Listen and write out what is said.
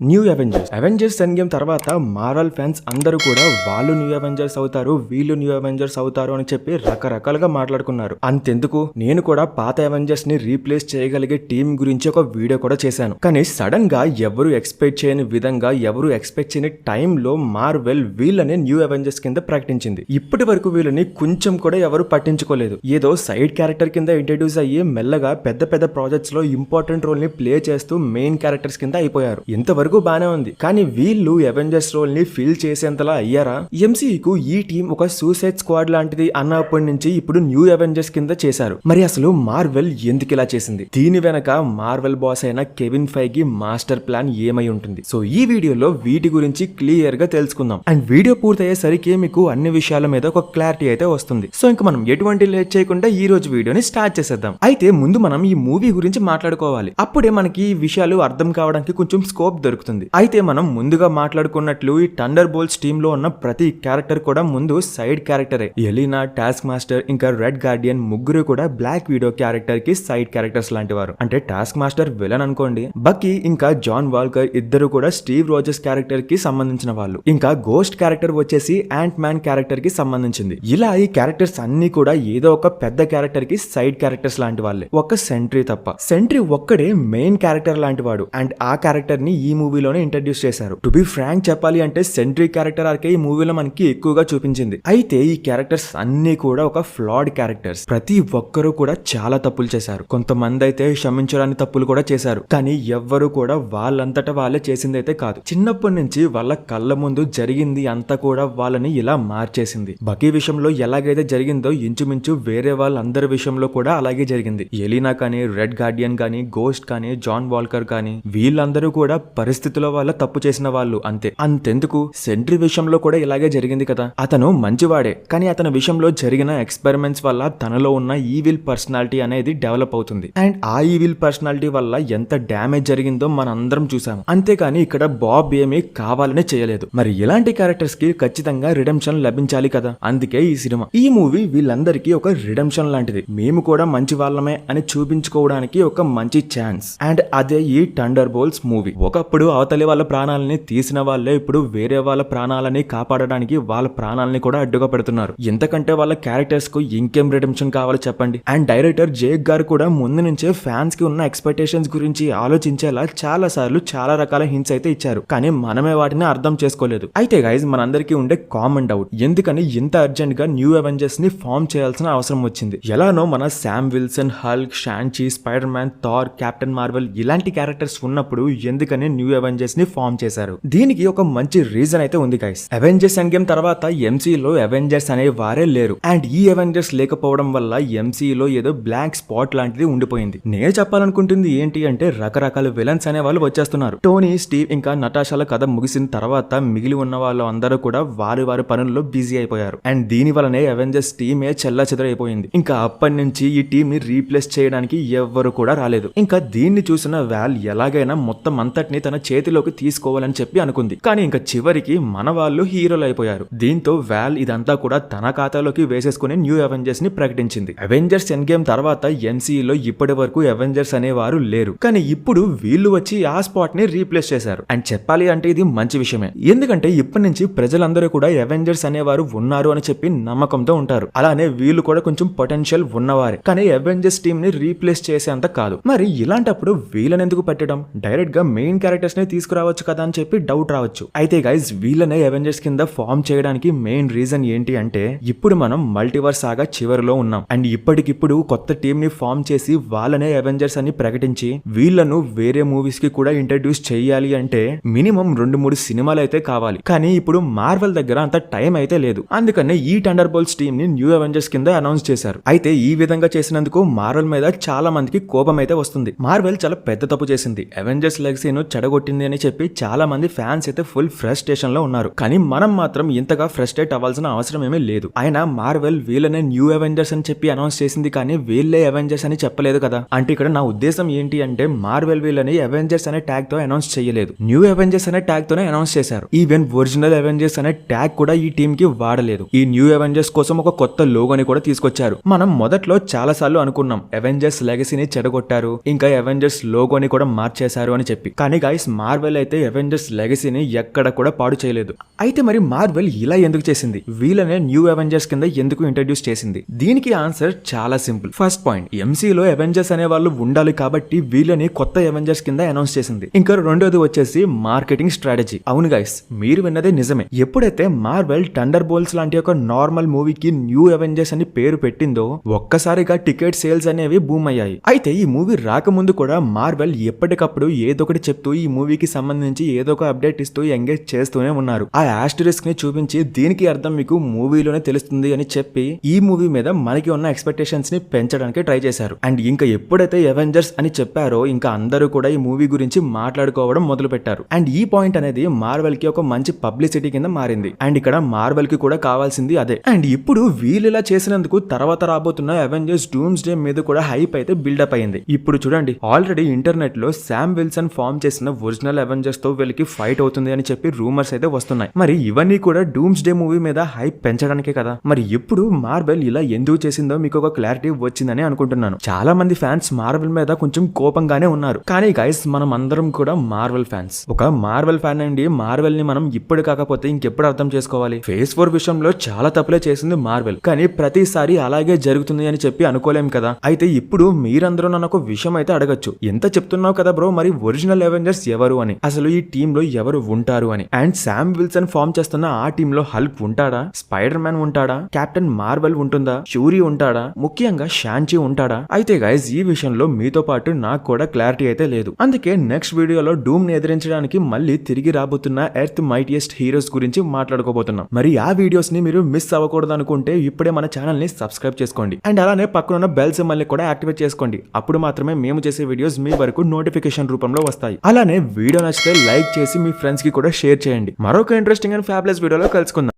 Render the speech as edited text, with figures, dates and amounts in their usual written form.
New Avengers end game తర్వాత Marvel fans అందరూ కూడా వాళ్ళు న్యూ అవెంజర్స్ అవుతారు, వీళ్ళు న్యూ అవెంజర్స్ అవుతారు అని చెప్పి రకరకాలుగా మాట్లాడుకున్నారు. అంతెందుకు, నేను కూడా పాత అవెంజర్స్ ని రీప్లేస్ చేయగలిగే టీం గురించి ఒక వీడియో కూడా చేశాను. కానీ సడన్ గా ఎవరు ఎక్స్పెక్ట్ చేయని విధంగా, ఎవరు ఎక్స్పెక్ట్ చేయని టైంలో మార్వెల్ వీళ్ళని న్యూ అవెంజర్స్ కింద ప్రకటించింది. ఇప్పటి వరకు వీళ్ళని కొంచెం కూడా ఎవరు పట్టించుకోలేదు. ఏదో సైడ్ క్యారెక్టర్ కింద ఇంట్రడ్యూస్ అయ్యి మెల్లగా పెద్ద పెద్ద ప్రాజెక్ట్స్ లో ఇంపార్టెంట్ రోల్ ని ప్లే చేస్తూ మెయిన్ క్యారెక్టర్స్ కింద అయిపోయారు. ఇంతవరకు బానే ఉంది, కానీ వీళ్ళు అవెంజర్స్ రోల్ ని ఫిల్ చేసేంతలా అయ్యారా? ఎంసీయూకు ఈ టీం ఒక సూసైడ్ స్క్వాడ్ లాంటిది అన్నప్పటి నుంచి ఇప్పుడు న్యూ అవెంజర్స్ కింద చేశారు. మరి అసలు మార్వెల్ ఎందుకు ఇలా చేసింది? దీని వెనక మార్వెల్ బాస్ అయిన కెవిన్ ఫైగి మాస్టర్ ప్లాన్ ఏమై ఉంటుంది? సో ఈ వీడియోలో వీటి గురించి క్లియర్ గా తెలుసుకుందాం. అండ్ వీడియో పూర్తయ్యేసరికి మీకు అన్ని విషయాల మీద ఒక క్లారిటీ అయితే వస్తుంది. సో ఇంకా మనం ఎటువంటి లేట్ చేయకుండా ఈ రోజు వీడియోని స్టార్ట్ చేసేద్దాం. అయితే ముందు మనం ఈ మూవీ గురించి మాట్లాడుకోవాలి. అప్పుడే మనకి ఈ విషయాలు అర్థం కావడానికి కొంచెం స్కోప్ దొరుకుతుంది. అయితే మనం ముందుగా మాట్లాడుకున్నట్లు ఈ థండర్ బోల్ట్స్ టీమ్ లో ఉన్న ప్రతి క్యారెక్టర్ కూడా ముందు సైడ్ క్యారెక్టరే. ఎలీనా, టాస్క్ మాస్టర్ ఇంకా రెడ్ గార్డియన్ ముగ్గురు కూడా బ్లాక్ విడో క్యారెక్టర్ కి సైడ్ క్యారెక్టర్స్ లాంటి వారు. అంటే టాస్క్ మాస్టర్ విలన్ అనుకోండి, బకీ ఇంకా జాన్ వాల్కర్ ఇద్దరు కూడా స్టీవ్ రోజర్స్ క్యారెక్టర్ కి సంబంధించిన వాళ్ళు. ఇంకా గోస్ట్ క్యారెక్టర్ వచ్చేసి యాంట్ మ్యాన్ క్యారెక్టర్ కి సంబంధించింది. ఇలా ఈ క్యారెక్టర్స్ అన్ని కూడా ఏదో ఒక పెద్ద క్యారెక్టర్ కి సైడ్ క్యారెక్టర్స్ లాంటి వాళ్ళే, ఒక సెంట్రీ తప్ప. సెంట్రీ ఒక్కడే మెయిన్ క్యారెక్టర్ లాంటి వాడు. అండ్ ఆ క్యారెక్టర్ ని ఈ మూవీలోనే ఇంట్రడ్యూస్ చేశారు. టు బి ఫ్రాంక్ చెప్పాలి అంటే సెంట్రీ క్యారెక్టర్ ఆర్కే ఈ మూవీలో మనకి ఎక్కువగా చూపించింది. అయితే ఈ క్యారెక్టర్స్ అన్ని కూడా ఒక ఫ్లాడ్ క్యారెక్టర్స్. ప్రతి ఒక్కరూ కూడా చాలా తప్పులు చేశారు. కొంతమంది అయితే క్షమించడానికి తప్పులు కూడా చేశారు. కానీ ఎవ్వరు కూడా వాళ్ళంతటా వాళ్ళే చేసింది అయితే కాదు. చిన్నప్పటి నుంచి వాళ్ళ కళ్ళ ముందు జరిగింది అంతా కూడా వాళ్ళని ఇలా మార్చేసింది. బకీ విషయంలో ఎలాగైతే జరిగిందో ఇంచుమించు వేరే వాళ్ళందరి విషయంలో కూడా అలాగే జరిగింది. ఎలీనా కానీ, రెడ్ గార్డియన్ కానీ, గోస్ట్ కానీ, జాన్ వాల్కర్ కానీ వీళ్ళందరూ కూడా పరిస్థితుల వల్ల తప్పు చేసిన వాళ్ళు అంతే. అంతెందుకు, సెంట్రీ విషయంలో కూడా ఇలాగే జరిగింది కదా. అతను మంచివాడే, కానీ అతని విషయంలో జరిగిన ఎక్స్పెరిమెంట్స్ వల్ల తనలో ఉన్న ఈవిల్ పర్సనాలిటీ అనేది డెవలప్ అవుతుంది. అండ్ ఆ ఈవిల్ పర్సనాలిటీ వల్ల ఎంత డ్యామేజ్ జరిగిందో మనం అందరం చూసాము. అంతేకాని ఇక్కడ బాబ్ ఏమీ కావాలని చేయలేదు. మరి ఇలాంటి క్యారెక్టర్స్ కి ఖచ్చితంగా రిడెంప్షన్ లభించాలి కదా. అందుకే ఈ సినిమా, ఈ మూవీ వీళ్ళందరికీ ఒక రిడెంప్షన్ లాంటిది. మేము కూడా మంచి వాళ్ళమే అని చూపించుకోవడానికి ఒక మంచి ఛాన్స్. అండ్ అదే ఈ థండర్ బోల్ట్స్ మూవీ. ఒకప్పుడు అవతలి వాళ్ళ ప్రాణాలని తీసిన వాళ్ళే ఇప్పుడు వేరే వాళ్ళ ప్రాణాలని కాపాడడానికి వాళ్ళ ప్రాణాలని కూడా అడ్డుగా పెడుతున్నారు. ఎంతకంటే వాళ్ళ క్యారెక్టర్స్ కు ఇంకేం రిడెంప్షన్ కావాలో చెప్పండి. అండ్ డైరెక్టర్ జేక్ గారు కూడా ముందు నుంచే ఫ్యాన్స్ కి ఉన్న ఎక్స్పెక్టేషన్స్ గురించి ఆలోచించేలా చాలా సార్లు చాలా రకాల హింట్స్ అయితే ఇచ్చారు. కానీ మనమే వాటిని అర్థం చేసుకోలేదు. అయితే గైజ్, మనందరికీ ఉండే కామన్ డౌట్, ఎందుకని ఇంత అర్జెంట్ గా న్యూ అవెంజర్స్ ని ఫామ్ చేయాల్సిన అవసరం వచ్చింది? ఎలానో మన Sam Wilson, Hulk, Shang-Chi, Spider Man, Thor, Captain Marvel ఇలాంటి క్యారెక్టర్స్ ఉన్నప్పుడు ఎందుకని న్యూ అవెంజర్స్ ని ఫామ్ చేశారు? దీనికి ఒక మంచి రీజన్ అయితే ఉంది గైస్. అవెంజర్స్ ఎండ్ గేమ్ తర్వాత ఎంసీయూలో అవెంజర్స్ అనే వారే లేరు. అండ్ ఈ అవెంజర్స్ లేకపోవడం వల్ల ఎంసీయూలో ఏదో బ్లాక్ స్పాట్ లాంటిది ఉండిపోయింది. నేను చెప్పాలనుకుంటుంది ఏంటి అంటే, రకరకాల విలన్స్ అనే వాళ్ళు వచ్చేస్తున్నారు. టోనీ, స్టీవ్ ఇంకా నటాషాల కథ ముగిసిన తర్వాత మిగిలి ఉన్న వాళ్ళు అందరూ కూడా వారి వారి పనుల్లో బిజీ అయిపోయారు. అండ్ దీని వల్లనే అవెంజర్స్ టీమే చెల్లాచెదరైపోయింది. ఇంకా అప్పటి నుంచి ఈ టీం ని రీప్లేస్ చేయడానికి ఎవ్వరు కూడా రాలేదు. ఇంకా దీన్ని చూసిన వాల్ ఎలాగైనా మొత్తం అంతటిని తన చేతిలోకి తీసుకోవాలని చెప్పి అనుకుంది. కానీ ఇంకా చివరికి మన వాళ్ళు హీరోలు అయిపోయారు. దీంతో వాల్ ఇదంతా కూడా తన ఖాతాలోకి వేసేసుకుని న్యూ అవెంజర్స్ ని ప్రకటించింది. అవెంజర్స్ ఎండ్ గేమ్ తర్వాత ఎంసీయూలో ఇప్పటి వరకు అవెంజర్స్ అనేవారు లేరు. కానీ ఇప్పుడు వీళ్ళు వచ్చి ఆ స్పాట్ ని రీప్లేస్ చేశారు. అండ్ చెప్పాలి అంటే ఇది మంచి విషయమే. ఎందుకంటే ఇప్పటి నుంచి ప్రజలందరూ కూడా అవెంజర్స్ అనేవారు ఉన్నారు అని చెప్పి నమ్మకంతో ఉంటారు. అలానే వీళ్ళు కూడా కొంచెం పొటెన్షియల్ ఉన్నవారే. కానీ అవెంజర్స్ టీమ్ ని రీప్లేస్ చేసేంత కాదు. మరి ఇలాంటప్పుడు వీళ్ళని ఎందుకు పెట్టడం? డైరెక్ట్ గా మెయిన్ క్యారెక్టర్స్ ని తీసుకురావచ్చు కదా అని చెప్పి డౌట్ రావచ్చు. అయితే గైజ్, వీళ్ళనే అవెంజర్స్ కింద ఫామ్ చేయడానికి మెయిన్ రీజన్ ఏంటి అంటే, ఇప్పుడు మనం మల్టీవర్స్ సాగా చివరిలో ఉన్నాం. అండ్ ఇప్పటికిప్పుడు కొత్త టీం ని ఫామ్ చేసి వాళ్ళనే అవెంజర్స్ అని ప్రకటించి వీళ్ళను వేరే మూవీస్ కి కూడా ఇంట్రడ్యూస్ చేయాలి అంటే మినిమం 2-3 సినిమాలు అయితే కావాలి. కానీ ఇప్పుడు మార్వెల్ దగ్గర అంత టైం అయితే లేదు. అందుకనే ఈ థండర్ బోల్ట్స్ టీం ని న్యూ అవెంజర్స్ కింద అనౌన్స్ చేశారు. అయితే ఈ విధంగా చేసినందుకు మార్వెల్ మీద చాలా మందికి కోపం అయితే వస్తుంది. మార్వెల్ చాలా పెద్ద తప్పు చేసింది. అవెంజర్స్ లెగసీను చెడగొట్టింది అని చెప్పి చాలా మంది ఫ్యాన్స్ అయితే ఫుల్ ఫ్రస్ట్రేషన్ లో ఉన్నారు. కానీ మనం మాత్రం ఇంతగా ఫ్రస్ట్రేట్ అవ్వాల్సిన అవసరం ఏమీ లేదు. ఆయన మార్వెల్ వీళ్ళనే న్యూ అవెంజర్స్ అని చెప్పి అనౌన్స్ చేసింది, కానీ వీళ్ళే అవెంజర్స్ అని చెప్పలేదు కదా. అంటే ఇక్కడ నా ఉద్దేశం ఏంటి అంటే, మార్వెల్ వీళ్ళని అవెంజర్స్ అనే ట్యాగ్ తో అనౌన్స్ చేయలేదు, న్యూ అవెంజర్స్ అనే ట్యాగ్ తోనే అనౌన్స్ చేశారు. ఈవెన్ ఒరిజినల్ అవెంజర్స్ అనే ట్యాగ్ కూడా ఈ టీమ్ కి వాడలేదు. ఈ న్యూ అవెంజర్స్ కోసం ఒక కొత్త లోగోని కూడా తీసుకొచ్చారు. మనం మొదట్లో చాలా సార్లు అనుకున్నాం అవెంజర్స్ లెగసీని చెడగొట్టారు, ఇంకా అవెంజర్స్ లోగోని కూడా మార్చేశారు అని చెప్పి. కానీ గైస్, మార్వెల్ అయితే అవెంజర్స్ లెగసీని ఎక్కడ కూడా పాడు చేయలేదు. అయితే మరి మార్వెల్ ఇలా ఎందుకు చేసింది? వీళ్ళనే న్యూ అవెంజర్స్ కింద ఎందుకు ఇంట్రడ్యూస్ చేసింది? దీనికి ఆన్సర్ చాలా సింపుల్. ఫస్ట్ పాయింట్, ఎంసీలో అవెంజర్స్ అనే వాళ్ళు ఉండాలి కాబట్టి వీళ్ళని కొత్త అవెంజర్స్ కింద అనౌన్స్ చేసింది. ఇంకా రెండోది వచ్చేసి మార్కెటింగ్ స్ట్రాటజీ. అవును గైస్, మీరు విన్నదే నిజమే. ఎప్పుడైతే మార్వెల్ థండర్ బోల్ట్స్ లాంటి ఒక నార్మల్ మూవీకి న్యూ అవెంజర్స్ అని పేరు పెట్టిందో ఒక్కసారిగా టికెట్ సేల్స్ అనేవి బూమ్ అయ్యాయి. అయితే ఈ మూవీ రాకముందు కూడా మార్వెల్ ఎప్పటికప్పుడు ఏదో ఒకటి చెప్తూ ఈ మూవీకి సంబంధించి ఏదో ఒక అప్డేట్ ఇస్తూ ఎంగేజ్ చేస్తూనే ఉన్నారు. ఆ ఆస్టరిస్క్ ని చూపించి దీనికి అర్థం మీకు మూవీలోనే తెలుస్తుంది అని చెప్పి ఈ మూవీ మీద మనకి ఉన్న ఎక్స్పెక్టేషన్స్ ని పెంచడానికి ట్రై చేశారు. అండ్ ఇంకా ఎప్పుడైతే అవెంజర్స్ అని చెప్పారో ఇంకా అందరూ కూడా ఈ మూవీ గురించి మాట్లాడుకోవడం మొదలు పెట్టారు. అండ్ ఈ పాయింట్ అనేది మార్వెల్ కి ఒక మంచి పబ్లిసిటీ కింద మారింది. అండ్ ఇక్కడ మార్వెల్ కి కూడా కావాల్సింది అదే. అండ్ ఇప్పుడు వీళ్ళు ఇలా చేసినందుకు తర్వాత రాబోతున్న అవెంజర్స్ డూమ్స్ డే మీద కూడా హైప్ అయితే బిల్డప్ అయింది. ఇప్పుడు చూడండి, ఆల్రెడీ ఇంటర్నెట్ లో శామ్ విల్సన్ ఫార్మ్ చేసిన ఒరిజినల్ అవెంజర్స్ తో వీళ్ళకి ఫైట్ అవుతుంది అని చెప్పి రూమర్స్ అయితే వస్తున్నాయి. మరి ఇవన్నీ కూడా డూమ్స్ డే మూవీ మీద హైప్ పెంచడానికే కదా. మరి ఇప్పుడు మార్వెల్ ఇలా ఎందుకు చేసిందో మీకు ఒక క్లారిటీ వచ్చిందని అనుకుంటున్నాను. చాలా మంది ఫ్యాన్స్ మార్వెల్ మీద కొంచెం కోపంగానే ఉన్నారు. కానీ గైస్, మనం అందరం కూడా మార్వెల్ ఫ్యాన్స్. ఒక మార్వెల్ ఫ్యాన్ అండి మార్వెల్ ని మనం ఇప్పుడు కాకపోతే ఇంకెప్పుడు అర్థం చేసుకోవాలి? ఫేజ్ 4 విషయంలో చాలా తప్పులే చేసింది మార్వెల్, కానీ ప్రతిసారి అలాగే జరుగుతుంది అని చెప్పి అనుకోలేం కదా. అయితే ఇప్పుడు మీరందరూ నన్ను ఒక విషయం అయితే అడగచ్చు, ఎంత చెప్తున్నావు కదా బ్రో, మరి ఒరిజినల్ అవెంజర్స్ ఎవరు అని, అసలు ఈ టీమ్ లో ఎవరు ఉంటారు అని. అండ్ శామ్ విల్సన్ ఫార్మ్ చేస్తున్న ఆ టీమ్ లో హల్క్ ఉంటాడా, స్పైడర్ మ్యాన్ ఉంటాడా, కెప్టెన్ మార్వెల్ ఉంటుందా, షూరీ ఉంటాడా, ముఖ్యంగా షాంచి ఉంటాడా? అయితే గైస్, ఈ విషయంలో మీతో పాటు నాకు కూడా క్లారిటీ అయితే లేదు. అందుకే నెక్స్ట్ వీడియోలో డూమ్ ని ఎదిరించడానికి మళ్ళీ తిరిగి రాబోతున్న ఎర్త్ మైటియెస్ట్ హీరోస్ గురించి మాట్లాడుకోబోతున్నాం. మరి ఆ వీడియోస్ ని మీరు మిస్ అవ్వకూడదు అనుకుంటే ఇప్పుడే మన ఛానల్ ని సబ్స్క్రైబ్ చేసుకోండి. అండ్ అలానే పక్కన బెల్ సింబల్ ని కూడా యాక్టివేట్ చేసుకోండి. అప్పుడు మాత్రమే మేము చేసే వీడియోస్ మీ వరకు నోటిఫికేషన్ రూపంలో వస్తాయి. అలానే వీడియో నచ్చితే లైక్ చేసి మీ ఫ్రెండ్స్ కి కూడా షేర్ చేయండి. మరొక ఇంట్రెస్టింగ్ అండ్ ఫ్యాబులస్ వీడియోలో కలుసుకుందాం.